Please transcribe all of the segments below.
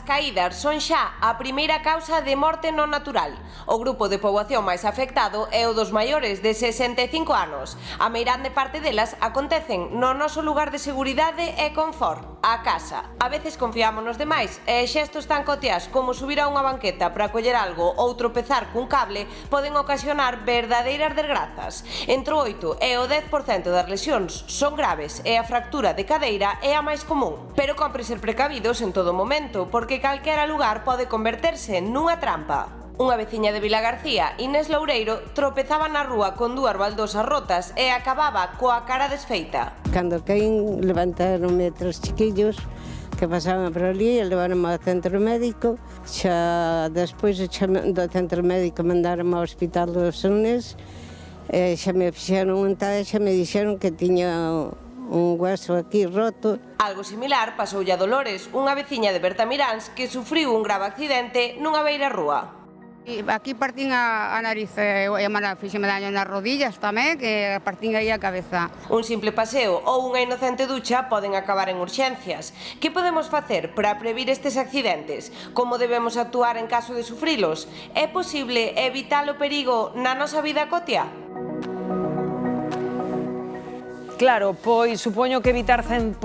As caídas son xa a primeira causa de morte non natural. O grupo de poboación máis afectado é o dos maiores de 65 anos. A meirande parte delas acontecen no noso lugar de seguridade e confort, a casa. A veces confiamos nos demais e xestos tan cotiás como subir a unha banqueta para coller algo ou tropezar cun cable poden ocasionar verdadeiras desgrazas. Entre o 8 e o 10% das lesións son graves e a fractura de cadeira é a máis común. Pero cómpre ser precavidos en todo momento, porque calquera lugar pode converterse nunha trampa. Unha veciña de Vilagarcía, Inés Loureiro, tropezaba na rúa con dúas baldosas rotas e acababa coa cara desfeita. Cando caín, levantaronme tres chiquillos que pasaban por ali e levaronme ao centro médico. Xa despois do centro médico mandaronme ao hospital dos Sonés e xa me fixeron un tal e xa me dixeron que tiña un hueso aquí roto. Algo similar pasoulle a Dolores, unha veciña de Bertamiráns que sufriu un grave accidente nunha beira rúa. Aquí partín a nariz e a fixeme daño nas rodillas tamén, que partín aí a cabeza. Un simple paseo ou unha inocente ducha poden acabar en urxencias. Que podemos facer para previr estes accidentes? Como debemos actuar en caso de sufrilos? É posible evitar o perigo na nosa vida cotiá? Claro, pois supoño que evitar 100%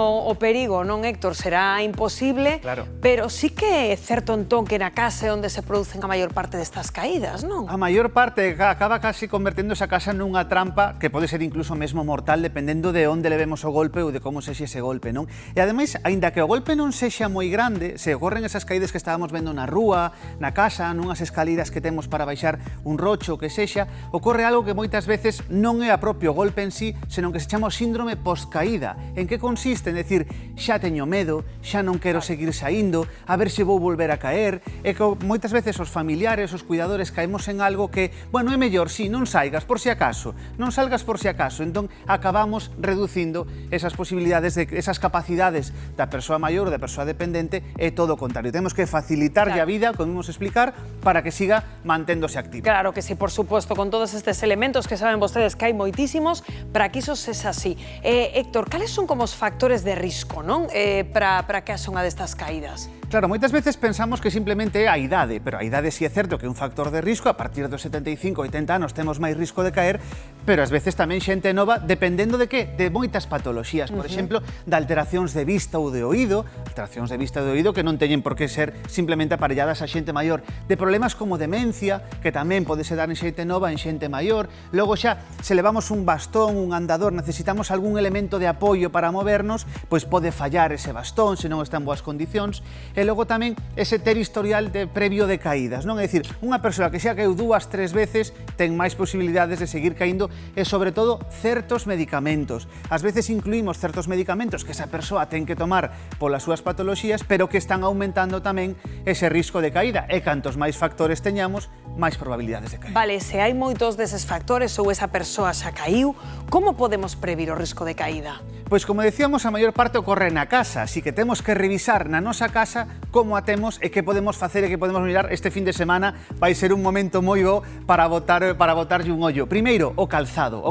o perigo, non, Héctor? Será imposible, claro. Pero sí que é certo entón que na casa é onde se producen a maior parte destas caídas, non? A maior parte acaba casi convertendo esa casa nunha trampa que pode ser incluso mesmo mortal dependendo de onde levemos o golpe ou de como sexe ese golpe, non? E ademais, aínda que o golpe non sexa moi grande, se ocorren esas caídas que estábamos vendo na rúa, na casa, nunhas escaliras que temos para baixar un rocho que sexa, ocorre algo que moitas veces non é a propio golpe en sí, senón que se chama o síndrome post-caída. En que consiste? En decir, xa teño medo, xa non quero seguir saindo, a ver se vou volver a caer, e que moitas veces os familiares, os cuidadores, caemos en algo que, bueno, é mellor, si, non saigas por si acaso, non salgas por si acaso, entón acabamos reducindo esas posibilidades, esas capacidades da persoa maior ou da persoa dependente, e todo o contrario. Temos que facilitarlle a vida, como vimos explicar, para que siga manténdose activa. Claro que sí, por suposto, con todos estes elementos que saben vostedes que hai moitísimos, para que iso es así. Héctor, cales son como os factores de risco, non? Para que haxa unha destas caídas? Claro, moitas veces pensamos que simplemente é a idade, pero a idade sí é certo que é un factor de risco, a partir dos 75, 80 anos temos máis risco de caer, pero ás veces tamén xente nova, dependendo de que? De moitas patoloxías, por exemplo, de alteracións de vista ou de oído, alteracións de vista ou de oído que non teñen por que ser simplemente aparelladas a xente maior, de problemas como demencia, que tamén pode ser dar en xente nova, en xente maior, logo xa, se levamos un bastón, un andador, necesitamos algún elemento de apoio para movernos, pois pode fallar ese bastón se non está en boas condicións, e logo tamén ese ter historial previo de caídas, non? É dicir, unha persoa que xa caeu 2, 3 veces ten máis posibilidades de seguir caíndo e, sobre todo, certos medicamentos. Ás veces incluímos certos medicamentos que esa persoa ten que tomar polas súas patoloxías, pero que están aumentando tamén ese risco de caída, e cantos máis factores teñamos, máis probabilidades de caída. Vale, se hai moitos deses factores ou esa persoa xa caíu, como podemos previr o risco de caída? Pois, como decíamos, a maior parte ocorre na casa, así que temos que revisar na nosa casa como a temos e que podemos facer e que podemos mirar. Este fin de semana vai ser un momento moi bo para botarlle un ollo. Primeiro, o calzado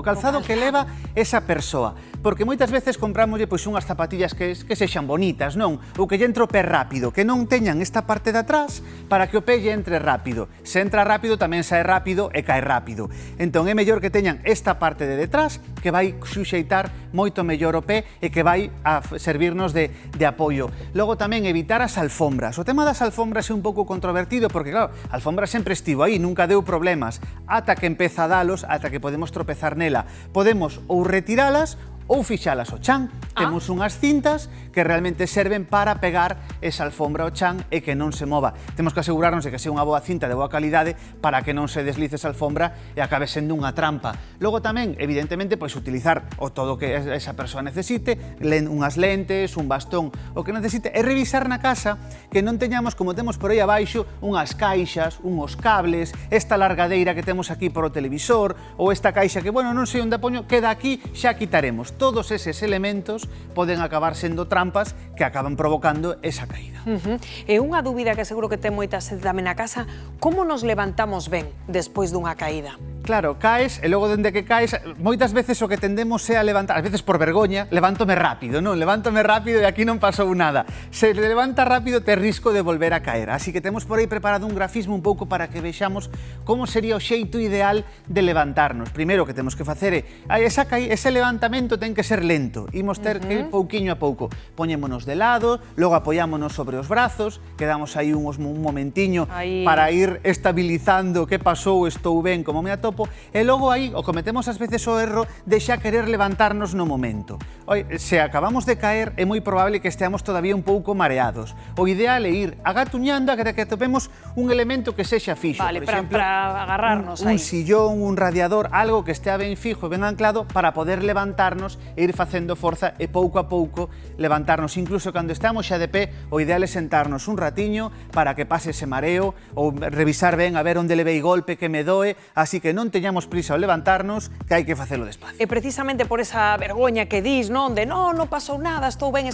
que leva esa persoa, porque moitas veces compramoslle pois unhas zapatillas que sexan bonitas, non? Ou que lle entre o pé rápido, que non teñan esta parte de atrás para que o pé lle entre rápido. Se entra rápido, tamén sae rápido e cae rápido. Entón é mellor que teñan esta parte de detrás que vai suxeitar moito mellor o pé e que vai a servirnos de apoio. Logo tamén evitar as alfombras. O tema das alfombras é un pouco controvertido porque, claro, a alfombra sempre estivo aí, nunca deu problemas, ata que empeza a dalos, ata que podemos tropezar nela. Podemos ou retiralas ou fixalas ao chan. Temos unhas cintas que realmente serven para pegar esa alfombra ao chan e que non se mova. Temos que asegurarnos de que sea unha boa cinta de boa calidade para que non se deslice esa alfombra e acabe sendo unha trampa. Logo tamén, evidentemente, pois utilizar o todo que esa persoa necesite, unhas lentes, un bastón, o que necesite, e revisar na casa que non teñamos, como temos por aí abaixo, unhas caixas, unhos cables, esta largadeira que temos aquí por o televisor, ou esta caixa que, bueno, non sei onde a poño, queda aquí, xa quitaremos. Todos eses elementos poden acabar sendo trampas que acaban provocando esa caída. E unha dúbida que seguro que ten moita xente tamén na casa, como nos levantamos ben despois dunha caída? Claro, caes e logo dende que caes, moitas veces o que tendemos é a levantar, ás veces por vergoña, levántome rápido, non? Levántome rápido e aquí non pasou nada. Se levanta rápido, te risco de volver a caer. Así que temos por aí preparado un grafismo un pouco para que vexamos como sería o xeito ideal de levantarnos. Primeiro que temos que facer é, ese levantamento ten que ser lento. Imos ter que ir pouquiño a pouco. Poñémonos de lado, logo apoyámonos sobre os brazos, quedamos aí un momentiño para ir estabilizando que pasou, estou ben, como me atopo, e logo aí o cometemos ás veces o erro de xa querer levantarnos no momento. Se acabamos de caer, é moi probable que esteamos todavía un pouco mareados. O ideal é ir agatuñando a que atopemos un elemento que sexa fixo. Vale, por exemplo, para agarrarnos un aí. sillón, un radiador, algo que estea ben fijo e ben anclado para poder levantarnos e ir facendo forza e pouco a pouco levantarnos. Incluso cando estamos xa de pé, o ideal é sentarnos un ratiño para que pase ese mareo ou revisar ben a ver onde levei golpe, que me doe, así que non teñamos prisa ao levantarnos, que hai que facelo despacio. E precisamente por esa vergoña que dis, non? De non pasou nada, estou ben,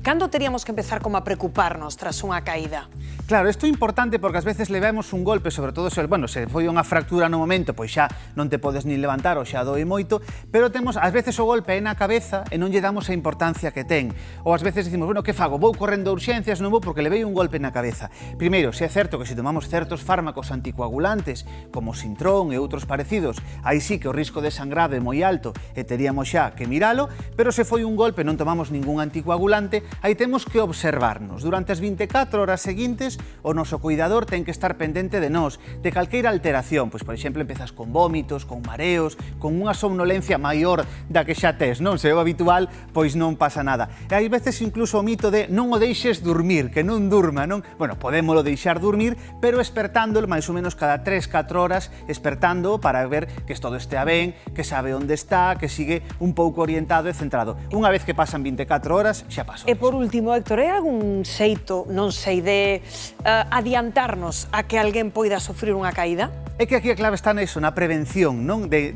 cando teríamos que empezar como a preocuparnos tras unha caída? Claro, isto é importante porque ás veces levamos un golpe, sobre todo se foi unha fractura no momento, pois xa non te podes nin levantar ou xa doe moito, pero temos, ás veces o golpe é na cabeza e non lle damos a importancia que ten. Ou ás veces dicimos, bueno, que fago? Vou correndo a urxencias, non vou porque levei un golpe na cabeza. Primeiro, se é certo que se tomamos certos fármacos anticoagulantes, como Sintrón e outros parecidos, aí sí que o risco de sangrado é moi alto e teríamos xa que miralo, pero se foi un golpe e non tomamos ningún anticoagulante, aí temos que observarnos. Durante as 24 horas seguintes, o noso cuidador ten que estar pendente de nós, de calqueira alteración, pois por exemplo empezas con vómitos, con mareos, con unha somnolencia maior da que xa tes, non? Se é o habitual, pois non pasa nada. E hai veces incluso o mito de non o deixes dormir, que non durma, non? Bueno, podémolo deixar dormir, pero espertándolo máis ou menos cada 3-4 horas, espertando para ver que todo estea ben, que sabe onde está, que sigue un pouco orientado e centrado. Unha vez que pasan 24 horas, xa pasou. E por último, Héctor, é algún xeito, non sei, de adiantarnos a que alguén poida sufrir unha caída? É que aquí a clave está niso, na prevención, non? De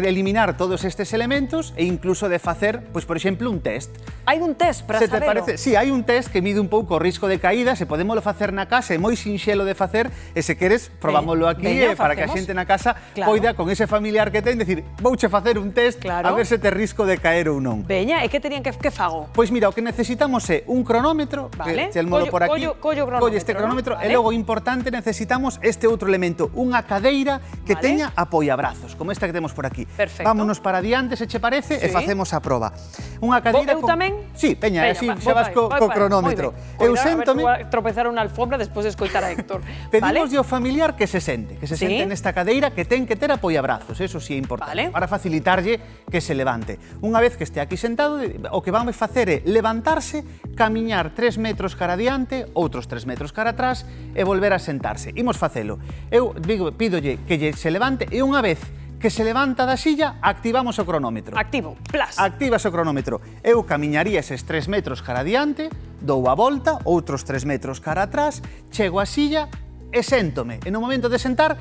eliminar todos estes elementos e incluso de facer, pois por exemplo, un test. Hai un test para sabelo? Sí, hai un test que mide un pouco o risco de caída, se podémolo facer na casa, é moi sinxelo de facer, e se queres, probámoslo aquí, para que a xente na casa poida, con ese familiar que ten, decir, vouche facer un test a ver se te risco de caer ou non. Veña, e que terían que fago? Pois mira, o que necesitamos é un cronómetro, vale. Que telmolo por aquí, colle este cronómetro, e logo importante necesitamos este outro elemento, unha cadeira que teña apoiabrazos, como esta que temos por aquí. Perfecto. Vámonos para diante, se che parece, e facemos a proba. Unha cadeira eu tamén? Sí, peña, así xa vas co cronómetro. Eu séntome... A ver se tropezar unha alfombra despois de escoitar a Héctor. Pedimoslle ao familiar que se sente nesta cadeira, que ten que ter apoiabrazos, eso sí é importante, para facilitarlle que se levante. Unha vez que este aquí sentado, o que vamos facer é levantarse, camiñar 3 metros cara adiante, outros 3 metros cara atrás e volver a sentarse. Imos facelo. Eu pídolle que se levante e unha vez que se levanta da silla, activamos o cronómetro. Activo, plas. Activas o cronómetro. Eu camiñaría eses 3 metros cara adiante, dou a volta, outros 3 metros cara atrás, chego á silla e séntome. E no momento de sentar,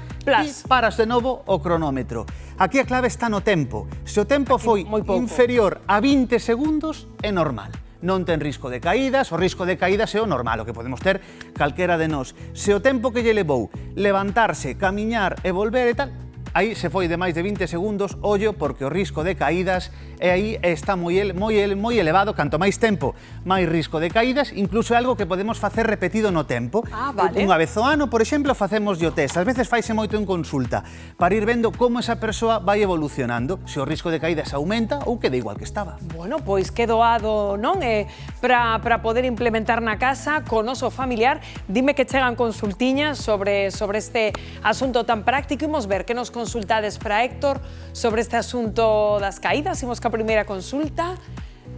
paras de novo o cronómetro. Aquí a clave está no tempo. Se o tempo foi inferior a 20 segundos, é normal. Non ten risco de caídas, o risco de caídas é o normal, o que podemos ter calquera de nós. Se o tempo que lle levou levantarse, camiñar e volver e tal, aí se foi de máis de 20 segundos, ollo, porque o risco de caídas e aí está moi elevado, canto máis tempo, máis risco de caídas, incluso é algo que podemos facer repetido no tempo. Unha vez ao ano, por exemplo, facemos o test, ás veces faise moito en consulta, para ir vendo como esa persoa vai evolucionando, se o risco de caídas aumenta ou queda igual que estaba. Bueno, pois que doado, non? Para poder implementar na casa, co noso familiar, dime que chegan consultiñas sobre este asunto tan práctico, imos ver que nos consultades para Héctor sobre este asunto das caídas. Imos ca primeira consulta.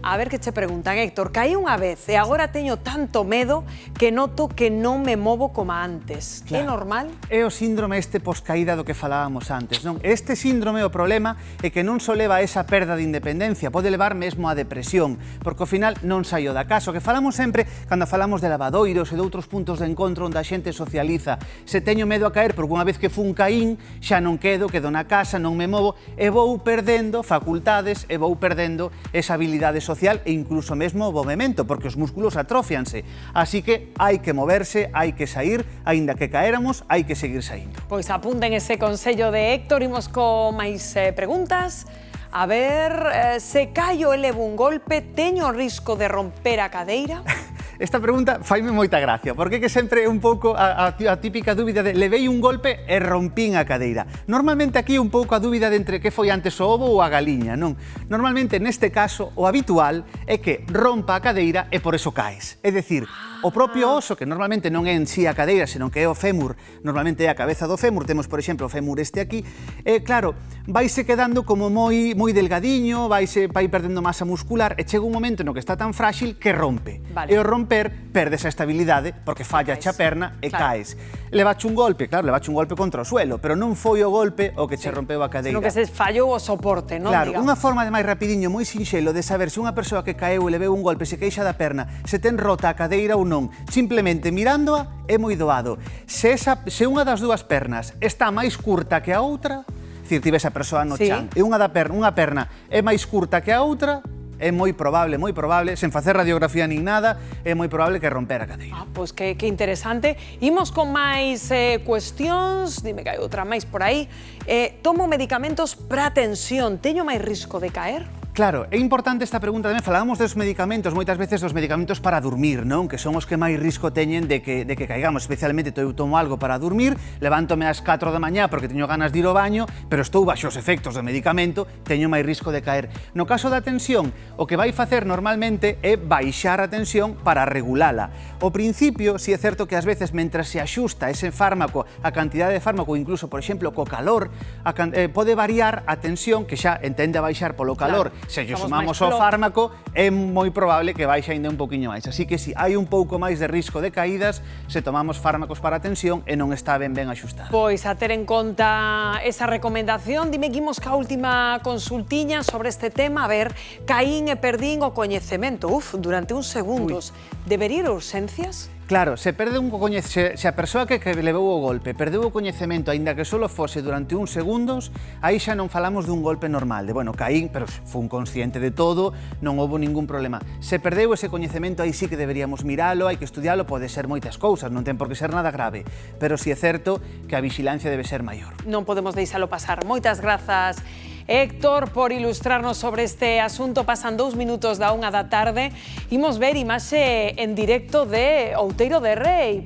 A ver que che preguntan, Héctor, caí unha vez e agora teño tanto medo que noto que non me movo como antes. É normal? É o síndrome este poscaída do que falábamos antes, non? Este síndrome, o problema é que non só leva a esa perda de independencia, pode levar mesmo a depresión, porque ao final non saio da casa. O que falamos sempre, cando falamos de lavadoiros e de outros puntos de encontro onde a xente socializa, se teño medo a caer porque unha vez que fun caín, xa non quedo na casa, non me movo, e vou perdendo facultades e vou perdendo esa habilidade social social e incluso mesmo o movimento, porque os músculos atrofianse. Así que hai que moverse, hai que sair, aínda que caéramos, hai que seguir saindo. Pois apunten ese consello de Héctor, imos con máis preguntas. A ver, se callo e levo un golpe, teño o risco de romper a cadeira? Esta pregunta faime moita gracia, porque que sempre é un pouco a típica dúbida de levei un golpe e rompín a cadeira. Normalmente aquí un pouco a dúbida de entre que foi antes o ovo ou a galiña, non? Normalmente neste caso o habitual é que rompa a cadeira e por eso caes. É dicir, o propio oso, que normalmente non é en sí a cadeira, senón que é o fémur, normalmente é a cabeza do fémur, temos por exemplo o fémur este aquí, e claro, vaise quedando como moi delgadiño, vai perdendo masa muscular e chega un momento no que está tan frágil que rompe. Vale. E o romper perdes a estabilidade porque falla a perna e caes. Levache un golpe, claro, levache un golpe contra o suelo, pero non foi o golpe o que che rompeu a cadeira. Senón que se fallou o soporte, non? Claro, digamos. unha forma de máis rapidiño, moi sinxelo de saber se unha persoa que caeu e leveu un golpe se queixa da perna, se ten rota a cadeira ou non, simplemente mirándoa é moi doado. Se unha das dúas pernas está máis curta que a outra, dicir, ti ves a persoa no chan, e unha perna é máis curta que a outra, é moi probable, sen facer radiografía nin nada, é moi probable que romper a cadeira. Pois que interesante. Imos con máis cuestións, dime que hai outra máis por aí. Tomo medicamentos para tensión, teño máis risco de caer? Claro, é importante esta pregunta tamén. Falábamos dos medicamentos, moitas veces dos medicamentos para dormir, non? Que son os que máis risco teñen de que caigamos. Especialmente eu tomo algo para dormir, levántome ás 4 da mañá porque teño ganas de ir ao baño, pero estou baixo os efectos do medicamento, teño máis risco de caer. No caso da tensión, o que vai facer normalmente é baixar a tensión para regulala. Ao principio, si é certo que ás veces, mentras se axusta ese fármaco, a cantidade de fármaco, incluso, por exemplo, co calor, pode variar a tensión, que xa entende a baixar polo calor. Se lle sumamos o fármaco, é moi probable que baixe ainda un poquinho máis. Así que si hai un pouco máis de risco de caídas se tomamos fármacos para a tensión e non está ben axustado. Pois a ter en conta esa recomendación, dime que imos ca última consultiña sobre este tema. A ver, caín e perdín o coñecemento, durante uns segundos. Debería ir a urxencias? Claro, se a persoa que levou o golpe perdeu o coñecemento, aínda que só fose durante uns segundos, aí xa non falamos dun golpe normal, de, bueno, caín, pero fun consciente de todo, non houve ningún problema. Se perdeu ese coñecemento, aí sí que deberíamos miralo, hai que estudialo, pode ser moitas cousas, non ten por que ser nada grave, pero si é certo que a vixilancia debe ser maior. Non podemos deixalo pasar. Moitas grazas, Héctor, por ilustrarnos sobre este asunto. Pasan 2 minutos da 1 da tarde. Imos ver imaxe en directo de Outeiro de Rei.